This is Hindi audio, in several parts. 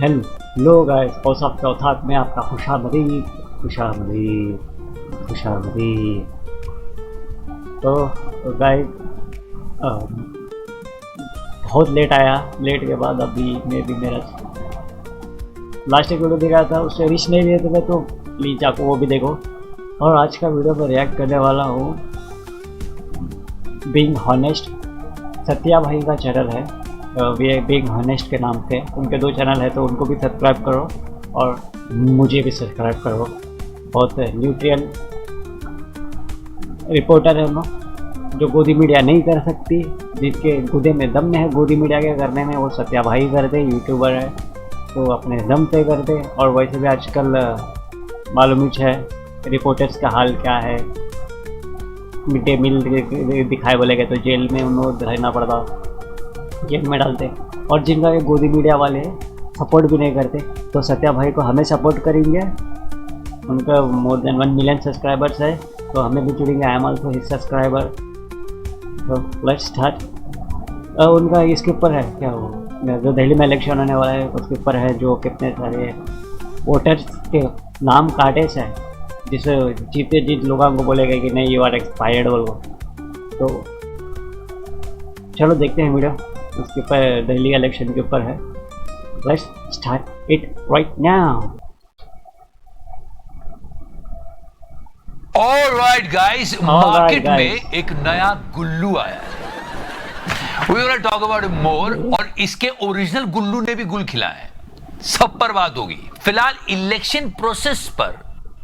हेलो गाइस, और सब चौथा में आपका खुशामदीद खुशामदीद खुशामदीद। तो गाइस, बहुत लेट आया। लेट के बाद अभी मैं भी मेरा लास्ट एक वीडियो दिखा था, उससे रिच नहीं दिए थे तो प्लीज़ जाको वो भी देखो। और आज का वीडियो में रिएक्ट करने वाला हूँ बीइंग हॉनेस्ट। सत्या भाई का चैनल है बीइंग हॉनेस्ट के नाम से। उनके 2 चैनल है तो उनको भी सब्सक्राइब करो और मुझे भी सब्सक्राइब करो। बहुत न्यूट्रियल रिपोर्टर है उन्होंने, जो गोदी मीडिया नहीं कर सकती, जिसके गुदे में दम है गोदी मीडिया के करने में, वो सत्या भाई करते। यूट्यूबर है तो अपने दम से करते। और वैसे भी आजकल मालूम ही है रिपोर्टर्स का हाल क्या है। मिड डे मील दिखाए बोलेगा तो जेल में उन्होंने रहना पड़ता, जेल में डालते। और जिनका ये गोदी मीडिया वाले सपोर्ट भी नहीं करते, तो सत्या भाई को हमें सपोर्ट करेंगे। उनका मोर देन 1 मिलियन सब्सक्राइबर्स है तो हमें भी जुड़ेंगे। I am also his subscriber. तो लेट्स स्टार्ट। उनका इसके ऊपर है क्या, वो जो दिल्ली में इलेक्शन होने वाला है उसके ऊपर है, जो कितने सारे वोटर्स के नाम काटे से है, जिसे जीते जीत लोगों को बोलेगा कि नहीं यू आर एक्सपायर्ड बोलो। तो चलो देखते हैं वीडियो। उसके ऊपर दिल्ली इलेक्शन के ऊपर है। Let's start it right now. Alright guys, market में एक नया गुल्लू आया है। We will talk about it more। और इसके ओरिजिनल गुल्लू ने भी गुल खिलाया है, सब पर बात होगी। फिलहाल इलेक्शन प्रोसेस पर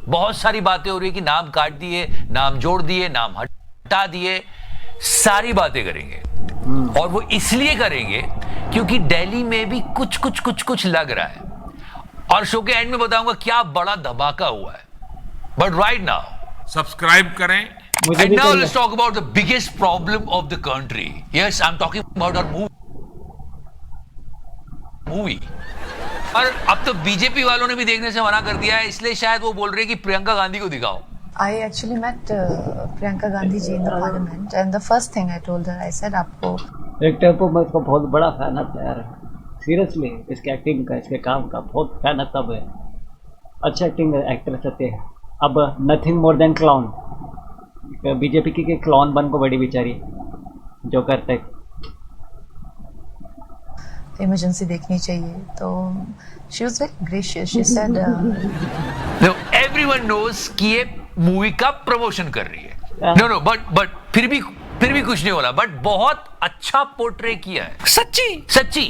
बहुत सारी बातें हो रही है कि नाम काट दिए, नाम जोड़ दिए, नाम हटा दिए, सारी बातें करेंगे। और वो इसलिए करेंगे क्योंकि दिल्ली में भी कुछ लग रहा है। और शो के एंड में बताऊंगा क्या बड़ा धमाका हुआ है। बट राइट नाउ सब्सक्राइब करें। And now let's talk about the biggest problem of the country. Yes, I'm talking about our movie। और अब तो बीजेपी वालों ने भी देखने से मना कर दिया है, इसलिए शायद वो बोल रहे हैं कि प्रियंका गांधी को दिखाओ। I actually met Priyanka Gandhi ji in the parliament, and the first thing I told her, I said, आपको एक्टर को मैं इसका बहुत बड़ा फैन था यार, सीरियसली। इसके एक्टिंग का, इसके काम का बहुत फैन था मैं। अच्छा एक्टिंग एक्टर सत्य है। अब nothing more than clown. BJP की क्लाउन बन को बड़ी बेचारी जो करते। इमरजेंसी देखनी चाहिए। तो she was very gracious. She said, No, everyone knows कि ये मूवी का प्रमोशन कर रही है। No, but फिर भी कुछ नहीं होला। बट बहुत अच्छा पोर्ट्रे किया है, सच्ची।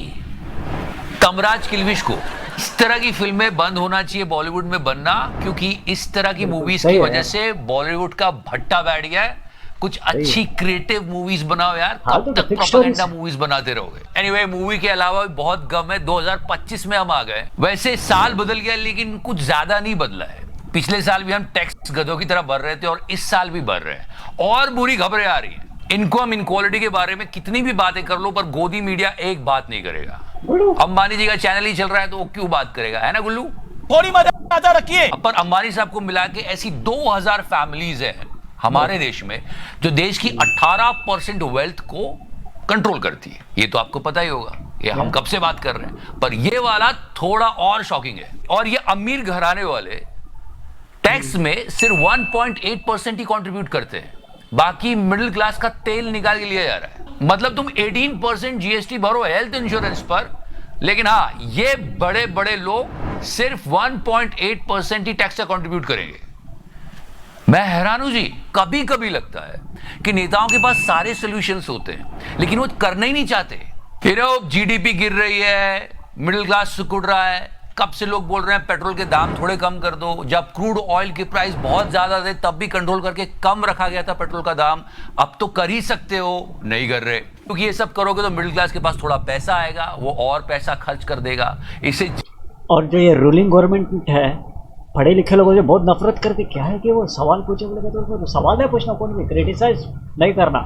कमराज किल्विश को इस तरह की फिल्में बंद होना चाहिए बॉलीवुड में बनना, क्योंकि इस तरह की मूवीज की वजह से बॉलीवुड का भट्टा बैठ गया है। कुछ अच्छी क्रिएटिव मूवीज बनाओ यार, कब तक प्रोपेगेंडा मूवीज बनाते रहोगे। एनीवे, मूवी के अलावा भी बहुत गम है। 2025 में हम आ गए। वैसे साल बदल गया लेकिन कुछ ज्यादा नहीं बदला है। पिछले साल भी हम टैक्स गधों की तरह भर रहे थे और इस साल भी भर रहे हैं, और बुरी खबरें आ रही हैं। इनकम इनक्वालिटी के बारे में कितनी भी बातें कर लो, पर गोदी मीडिया एक बात नहीं करेगा। अंबानी जी का चैनल ही चल रहा है तो वो क्यों बात करेगा, है ना गुल्लू? थोड़ी मजा रखिए। पर अंबानी साहब को मिला के ऐसी 2000 फैमिलीज है हमारे देश में जो देश की 18% वेल्थ को कंट्रोल करती है। ये तो आपको पता ही होगा, ये हम कब से बात कर रहे हैं। पर ये वाला थोड़ा और शॉकिंग है। और ये अमीर घराने वाले टैक्स में सिर्फ 1.8% ही कंट्रीब्यूट करते हैं, बाकी मिडिल क्लास का तेल निकाल के लिया जा रहा है। मतलब तुम 18% जीएसटी भरो हेल्थ इंश्योरेंस पर, लेकिन हाँ, ये बड़े बड़े लोग सिर्फ 1.8% ही टैक्स का कंट्रीब्यूट करेंगे। मैं हैरान हूं जी। कभी कभी लगता है कि नेताओं के पास सारे सॉल्यूशंस होते हैं लेकिन वो करना ही नहीं चाहते। फिर जीडीपी गिर रही है, मिडिल क्लास सिकुड़ रहा है। कब से लोग बोल रहे हैं पेट्रोल के दाम थोड़े कम कर दो। जब क्रूड ऑयल की प्राइस बहुत ज्यादा थे तब भी कंट्रोल करके कम रखा गया था पेट्रोल का दाम। अब तो कर ही सकते हो, नहीं कर रहे, क्योंकि ये सब करोगे तो मिडिल क्लास के पास थोड़ा पैसा आएगा, वो और पैसा खर्च कर देगा इसे। और जो ये रूलिंग गवर्नमेंट है, पढ़े लिखे लोगों से बहुत नफरत करते। क्या है कि वो सवाल पूछे बोले तो सवाल है पूछना, कौन भी क्रिटिसाइज नहीं करना।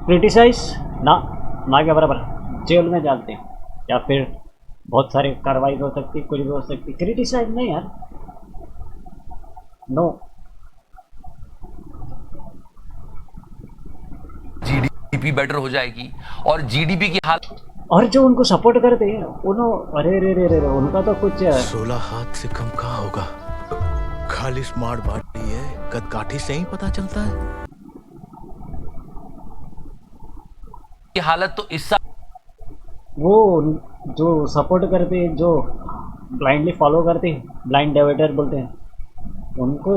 क्रिटिसाइज ना के बराबर जेल में डालते हैं, या फिर बहुत सारी कार्रवाई हो सकती, कुछ भी हो सकती। क्रिटिसाइज नहीं यार, नो। जीडीपी बेटर हो जाएगी और जीडीपी की हालत और जो उनको सपोर्ट करते हैं उन्होंने अरे रे रे रे रे, उनका तो कुछ 16 हाथ से कम कहाँ होगा। खाली स्मार्ट बॉडी है, कदकाठी से ही पता चलता है। की हालत तो इस साल वो जो सपोर्ट करते हैं, जो ब्लाइंडली फॉलो करते हैं, ब्लाइंड डिवाइडर बोलते हैं उनको,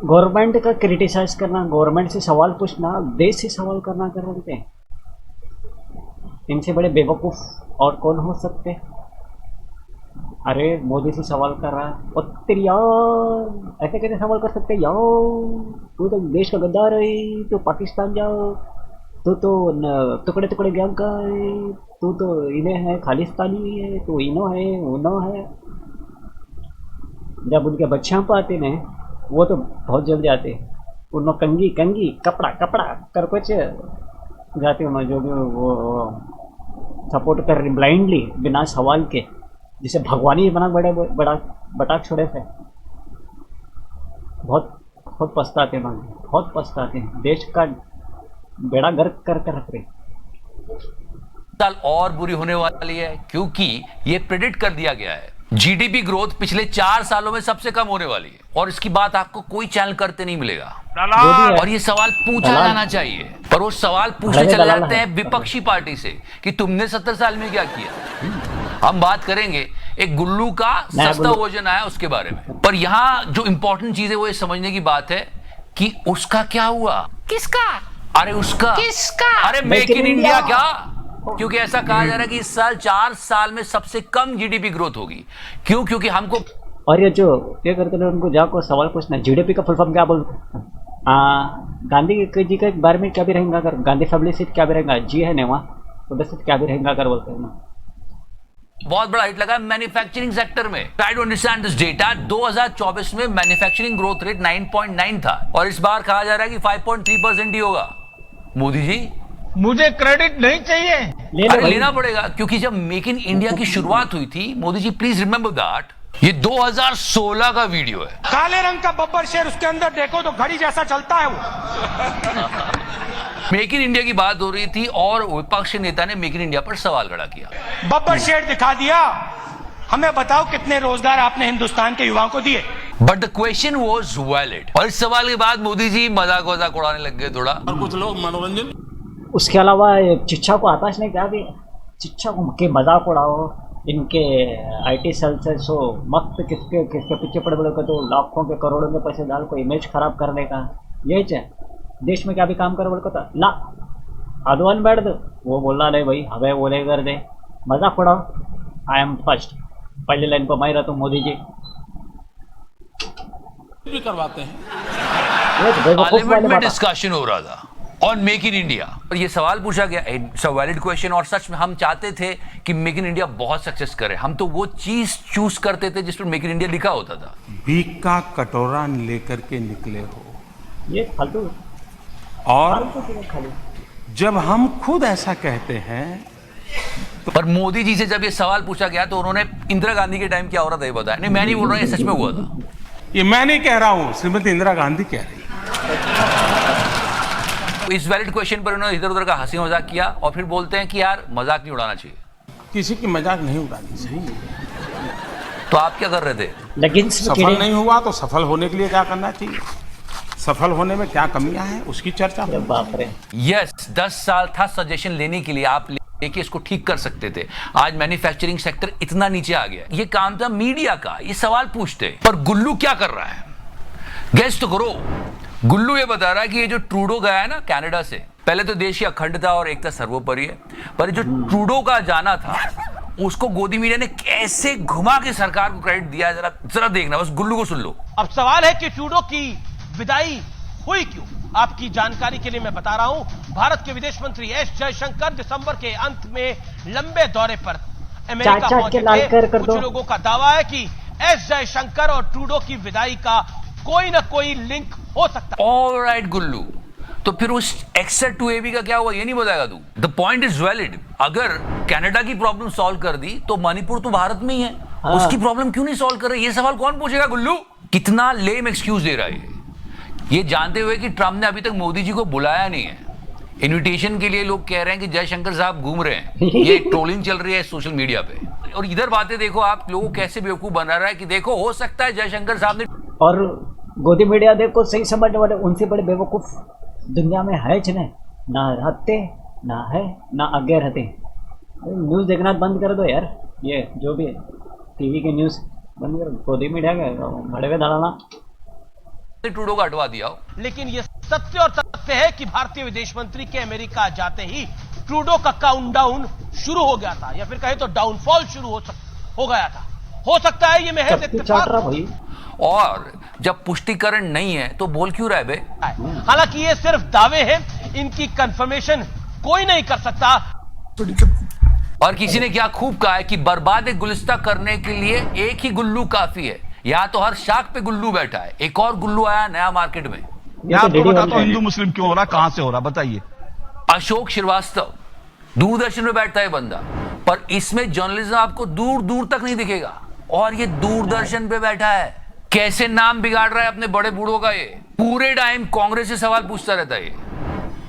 गवर्नमेंट का क्रिटिसाइज करना, गवर्नमेंट से सवाल पूछना, देश से सवाल करना कर रहे हैं। इनसे बड़े बेवकूफ़ और कौन हो सकते। अरे मोदी से सवाल कर रहा है, और तेरी यार ऐसे कैसे सवाल कर सकते यार, तू तो देश का गद्दार है, तो पाकिस्तान जाओ, तू तो टुकड़े टुकड़े गैंग का है, तू तो इन्हें है खालिस्तानी है, तो इनो है उनो है। जब उनके बच्चे हम पाते हैं वो तो बहुत जल्दी आते हैं, उनको कंगी कंगी कपड़ा कपड़ा कर कुछ जाते हैं, जो भी वो सपोर्ट कर रही ब्लाइंडली बिना सवाल के, जिसे भगवान ही बना बड़ा बटा छोड़े थे। बहुत बहुत पछताते हैं, बहुत पछताते हैं, देश का बेड़ा गर्क कर कर रख रहे। साल और बुरी होने वाली है क्योंकि ये प्रेडिक्ट कर दिया गया है। जीडीपी ग्रोथ पिछले 4 सालों में सबसे कम होने वाली है और इसकी बात आपको कोई चैनल करते नहीं मिलेगा। और ये सवाल पूछा जाना चाहिए, पर वो सवाल पूछने चले जाते हैं विपक्षी पार्टी से कि तुमने 70 साल में क्या किया। हम बात करेंगे एक गुल्लू का सस्ता वर्जन आया उसके बारे में, पर यहाँ जो इंपॉर्टेंट चीज है वो ये समझने की बात है कि उसका क्या हुआ। किसका? अरे उसका, किसका? अरे मेक इन इंडिया क्या, क्योंकि ऐसा कहा जा रहा है कि इस साल 4 साल में सबसे कम जीडीपी ग्रोथ होगी। क्यों? क्योंकि हमको, और ये जो ये करते हैं उनको जाकर सवाल पूछना, जीडीपी का फुल फॉर्म क्या बोलते हैं। गांधी जी के बारे में क्या भी रहेगा अगर, गांधी फैमिली सीट क्या भी रहेगा, जी है ना वहाँ उधर से क्या भी रहेगा अगर बोलते हैं ना। बहुत बड़ा हिट लगा मैन्युफैक्चरिंग सेक्टर में। Try to understand this data. 2024 में मैन्युफैक्चरिंग ग्रोथ रेट 9.9 था और इस बार कहा जा रहा है कि 5.3% ही होगा। मोदी जी, मुझे क्रेडिट नहीं चाहिए, अरे लेना पड़ेगा, क्योंकि जब मेक इन इंडिया की शुरुआत हुई थी, Modi ji please remember that, ये 2016 का वीडियो है। काले रंग का बब्बर शेर, उसके अंदर देखो तो घड़ी जैसा चलता है वो। मेक इन इंडिया की बात हो रही थी और विपक्ष के नेता ने मेक इन इंडिया पर सवाल खड़ा किया। बब्बर शेर दिखा दिया, हमें बताओ कितने रोजगार आपने हिंदुस्तान के युवाओं को दिए। But the question was valid. और इस सवाल के बाद मोदी जी मजाक वजाक उड़ाने लग गए थोड़ा। और कुछ लोग मनोरंजन, उसके अलावा शिक्षा को आकाश ने क्या भी, शिक्षा को के मजाक उड़ाओ, इनके आईटी सेल से सो मस्त किसके किसके पीछे पड़े पड़े तो लाखों के करोड़ों के पैसे डाल को इमेज खराब करने का, यही चाहिए। देश में क्या भी काम करे बोल को ला आदवान बैठ दो, वो बोलना नहीं भाई हमें बोले कर दे, मजाक उड़ाओ। आई एम फर्स्ट, पहले लाइन पर मैं रहता हूँ मोदी जी भी करवाते हैं। पार्लियामेंट में डिस्कशन हो रहा था ऑन मेक इन इंडिया और ये सवाल पूछा गया, इट्स अ वैलिड क्वेश्चन। और सच में हम चाहते थे कि मेक इन इंडिया बहुत सक्सेस करे। हम तो वो चीज चूज करते थे जिस पर मेक इन इंडिया लिखा होता था। भीख का कटोरा लेकर के निकले हो, ये फालतू। और जब हम खुद ऐसा कहते हैं पर मोदी जी से जब ये सवाल पूछा गया तो उन्होंने इंदिरा गांधी के टाइम क्या हो रहा था ये बताया। नहीं, मैं नहीं बोल रहा, ये सच में हुआ था। ये मैं नहीं कह रहा हूं, श्रीमती इंदिरा गांधी कह रही। इस वैलिड क्वेश्चन पर उन्होंने इधर उधर का हंसी मजाक किया और फिर बोलते हैं कि यार मजाक नहीं उड़ाना चाहिए। किसी की मजाक नहीं उड़ानी चाहिए। तो आप क्या कर रहे थे? लेकिन सफल नहीं हुआ तो सफल होने के लिए क्या करना चाहिए, सफल होने में क्या कमियां हैं उसकी चर्चा। बाप रे, यस, 10 साल था सजेशन लेने के लिए, आप लेके इसको ठीक कर सकते थे। आज मैन्युफैक्चरिंग सेक्टर इतना नीचे आ गया। ये काम था मीडिया का, ये सवाल पूछते। पर गुल्लू क्या कर रहा है, गेस तो करो। गुल्लू ये बता रहा है कि ये जो ट्रूडो गया है ना कनाडा से, पहले तो देश की अखंडता और एकता सर्वोपरि है, पर जो ट्रूडो का जाना था उसको गोदी मीडिया ने कैसे घुमा के सरकार को क्रेडिट दिया, जरा देखना, बस गुल्लू को सुन लो। अब सवाल है कि ट्रूडो की विदाई हुई क्यों। आपकी जानकारी के लिए मैं बता रहा हूं, भारत के विदेश मंत्री एस जयशंकर दिसंबर के अंत में लंबे दौरे पर अमेरिका पहुंचे थे। कुछ लोगों का दावा है कि एस जयशंकर और ट्रूडो की विदाई का कोई ना कोई लिंक हो सकता है। ऑलराइट गुल्लू, तो फिर उस एक्सेट टू एबी का क्या हुआ ये नहीं बताएगा तू? The point is valid. अगर कनाडा की प्रॉब्लम सॉल्व कर दी तो मणिपुर तो भारत में ही है, उसकी प्रॉब्लम क्यों नहीं सॉल्व कर रहे? ये सवाल कौन पूछेगा गुल्लू? कितना लेम एक्सक्यूज दे रहा है ये जानते हुए कि ट्रंप ने अभी तक मोदी जी को बुलाया नहीं है। इनविटेशन के लिए लोग कह रहे हैं कि जयशंकर साहब घूम रहे हैं। ये ट्रोलिंग चल रही है सोशल मीडिया पे। और इधर बातें देखो आप, लोगों कैसे बेवकूफ बना रहा है कि देखो हो सकता है जयशंकर साहब ने। और गोदी मीडिया देखो सही समझने वाले उनसे बड़े बेवकूफ दुनिया में है च नहीं, ना रहते ना है ना आगे रहते। न्यूज़ देखना बंद कर दो यार, ये जो भी टीवी के न्यूज़ बंद करो, गोदी मीडिया के बड़े हुए धड़ाना। ट्रूडो को हटवा दिया हो। लेकिन यह सत्य और तथ्य है कि भारतीय विदेश मंत्री के अमेरिका जाते ही ट्रूडो का काउंटडाउन शुरू हो गया था, या फिर कहे तो डाउनफॉल शुरू हो गया था। हो सकता है ये महज इत्तेफाक हो। भाई और जब पुष्टिकरण नहीं है तो बोल क्यों रहे बे? हालांकि ये सिर्फ दावे हैं, इनकी कंफर्मेशन कोई नहीं कर सकता। और किसी ने क्या खूब कहा है कि बर्बाद गुलिस्ता करने के लिए एक ही गुल्लू काफी है। यहाँ तो हर शाख पे गुल्लू बैठा है, एक और गुल्लू आया नया मार्केट में। मैं आपको बताता हूं हिंदू मुस्लिम क्यों हो रहा, कहां से हो रहा, बताइए। अशोक श्रीवास्तव दूरदर्शन में बैठता है बंदा, पर इसमें जर्नलिज्म आपको दूर दूर तक नहीं दिखेगा। और ये दूरदर्शन पे बैठा है, कैसे नाम बिगाड़ रहा है अपने बड़े बूढ़ों का। ये पूरे टाइम कांग्रेस से सवाल पूछता रहता है।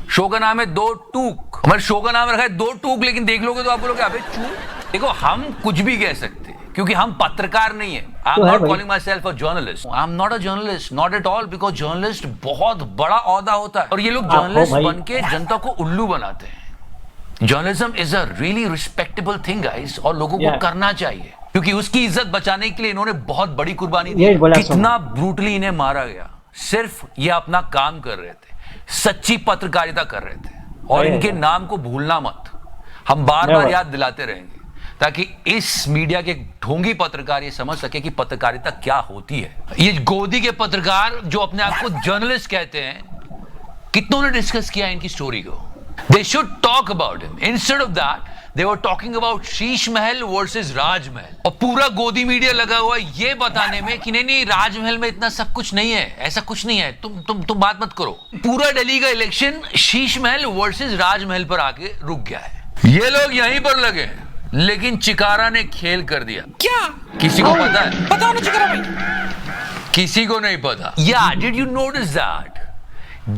शो का नाम है दो टूक, हमारे शो का नाम रखा है दो टूक, लेकिन देख लोगे तो आप बोलोगे अबे चूक। देखो हम कुछ भी कह सकते हैं क्योंकि हम पत्रकार नहीं है। I am not calling my self a journalist, I am not a journalist, not at all, because journalist बहुत बड़ा ओहदा होता है और ये लोग जर्नलिस्ट बन के जनता को उल्लू बनाते हैं। Journalism is a really respectable thing guys, और लोगों को करना चाहिए क्योंकि उसकी इज्जत बचाने के लिए इन्होंने बहुत बड़ी कुर्बानी दी। कितना ब्रूटली इन्हें मारा गया, सिर्फ ये अपना काम कर रहे थे, सच्ची पत्रकारिता कर रहे थे। और इनके नाम को भूलना मत, हम बार बार याद दिलाते रहेंगे ताकि इस मीडिया के ढोंगी पत्रकार ये समझ सके कि पत्रकारिता क्या होती है। ये गोदी के पत्रकार जो अपने आप को जर्नलिस्ट कहते हैं, कितनों ने डिस्कस किया इनकी स्टोरी को। They should talk about him, instead of that they were talking about Sheesh Mahal versus राजमहल। और पूरा गोदी मीडिया लगा हुआ है ये बताने में कि नहीं राजमहल में इतना सब कुछ नहीं है, ऐसा कुछ नहीं है, तुम बात मत करो। पूरा दिल्ली का इलेक्शन शीश महल वर्सेस राजमहल पर आके रुक गया है। ये लोग यहीं पर लगे हैं, लेकिन चिकारा ने खेल कर दिया। क्या किसी को पता है? पता ना चिकारा भाई, किसी को नहीं पता। या did you notice that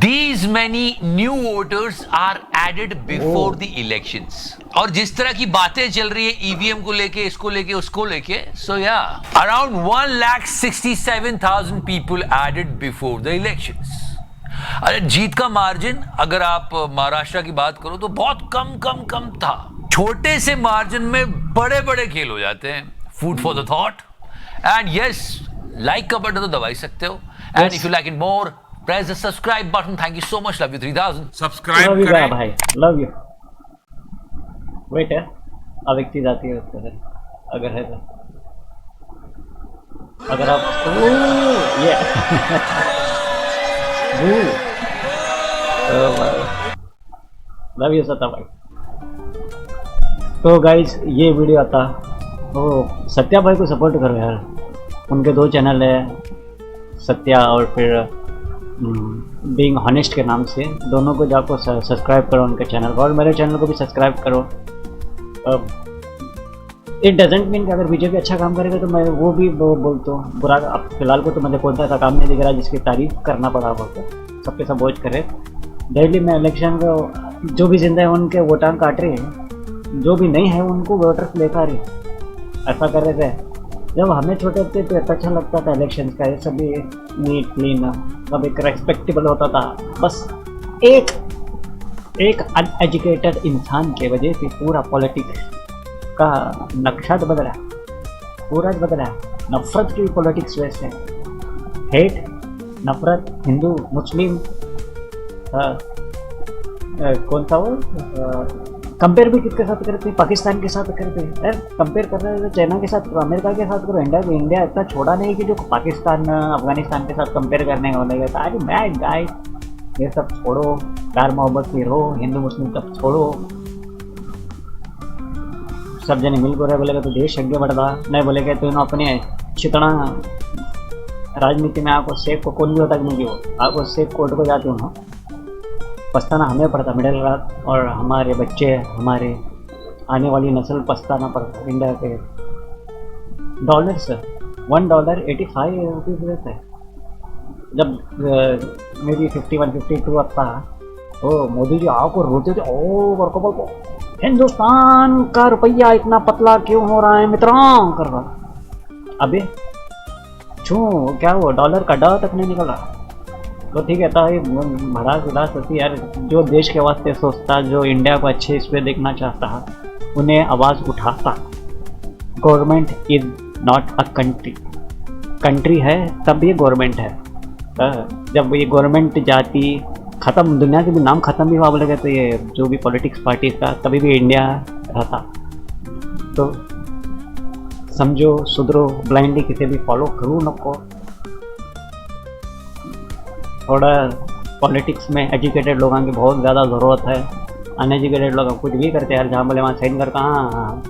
these many new voters are added before the elections? और जिस तरह की बातें चल रही है ईवीएम को लेके, इसको लेके, उसको लेके, so yeah, around 1,67,000 people added before the elections. अरे जीत का मार्जिन अगर आप महाराष्ट्र की बात करो तो बहुत कम था। छोटे से मार्जिन में बड़े बड़े खेल हो जाते हैं। Food for the thought. And yes, like का बटन तो दबा ही सकते हो। And if you like it more, press the subscribe button. Thank you so much. Love you 3000. Subscribe करें भाई, लव यू। वेट है, अब एक चीज आती है उसके अंदर, अगर है तो अगर आप ये लव यू सत्या भाई। तो गाइज ये वीडियो आता तो सत्या भाई को सपोर्ट करो यार। उनके दो चैनल है, सत्या और फिर बीइंग हॉनेस्ट के नाम से। दोनों को जाकर सब्सक्राइब करो उनके चैनल को, और मेरे चैनल को भी सब्सक्राइब करो। इट डजेंट मीन कि अगर बीजेपी अच्छा काम करेगा तो मैं वो भी बोलता हूँ बुरा। अब फिलहाल को तो मुझे कौन सा ऐसा काम नहीं दिख रहा जिसकी तारीफ करना पड़ा बोलते, सबके सब वोट करे। दिल्ली में इलेक्शन को जो भी जिंदा है उनके वोटां काट रहे हैं, जो भी नहीं है उनको वोटर्स लेकर ऐसा कर रहे थे। जब हमें छोटे थे तो अच्छा लगता था इलेक्शन का, ये सभी नीट क्लीन सब एक रेस्पेक्टेबल होता था। बस एक अनएजुकेटेड इंसान के वजह से पूरा पॉलिटिक्स का नक्शा बदला, पूरा बदला। नफरत की पॉलिटिक्स वैसे, हेट, नफरत, हिंदू मुस्लिम, कौन सा वो कंपेयर भी किसके साथ करते हैं? पाकिस्तान के साथ करते हैं यार। कंपेयर कर रहे हैं तो चाइना के साथ करो, अमेरिका के साथ करो। इंडिया इतना छोड़ा नहीं कि जो पाकिस्तान अफगानिस्तान के साथ कंपेयर करने वाले गए। अरे मैड गाइस, ये सब छोड़ो, प्यार मोहब्बत से रहो, हिंदू मुस्लिम सब छोड़ो। सब जने मिल को रहे बोलेगा तो देश आगे बढ़ता, नहीं बोलेगा तो अपने चितना राजनीति में आपको सेफ को कौन भी होता कि नहीं, वो आपको सेफ कोर्ट को जाते हो ना, पछताना हमें पड़ता मिडिल क्लास, और हमारे बच्चे, हमारे आने वाली नस्ल पछताना पड़ता। इंडिया के डॉलर्स $1.85 रहता है। जब मे बी 51-52 अब था ओ मोदी जी आको रोते थे, ओ वर्को बोल हिंदुस्तान का रुपया इतना पतला क्यों हो रहा है मित्रों कर रहा। अबे छू क्या वो डॉलर का डॉ तक नहीं निकल रहा। तो ठीक है था भड़ास उदास होती यार, जो देश के वास्ते सोचता, जो इंडिया को अच्छे इस पे देखना चाहता उन्हें आवाज़ उठाता। Government is not a country, country है तब ये गवर्नमेंट है। जब ये गवर्नमेंट जाती ख़त्म, दुनिया के भी नाम ख़त्म भी हुआ बोलेगा तो ये जो भी पॉलिटिक्स पार्टीज का, तभी भी इंडिया रहता। तो समझो, सुधरो, ब्लाइंडली किसी भी फॉलो करो नको। थोड़ा पॉलिटिक्स में एजुकेटेड लोगों की बहुत ज़्यादा ज़रूरत है। अनएजुकेटेड लोग कुछ भी करते हैं यार, जहाँ बोले वहाँ साइन कर कहाँ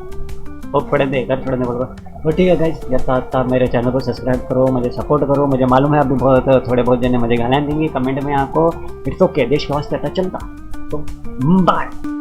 वो पढ़े दे कर छोड़ने बोल। तो ठीक है गाइस, जैसा मेरे चैनल को सब्सक्राइब करो, मुझे सपोर्ट करो। मुझे मालूम है अभी बहुत थोड़े बहुत जने मुझे गालियाँ देंगे कमेंट में, आपको इट्स ओके, देश के वास्ते पता चलता। तो बाय।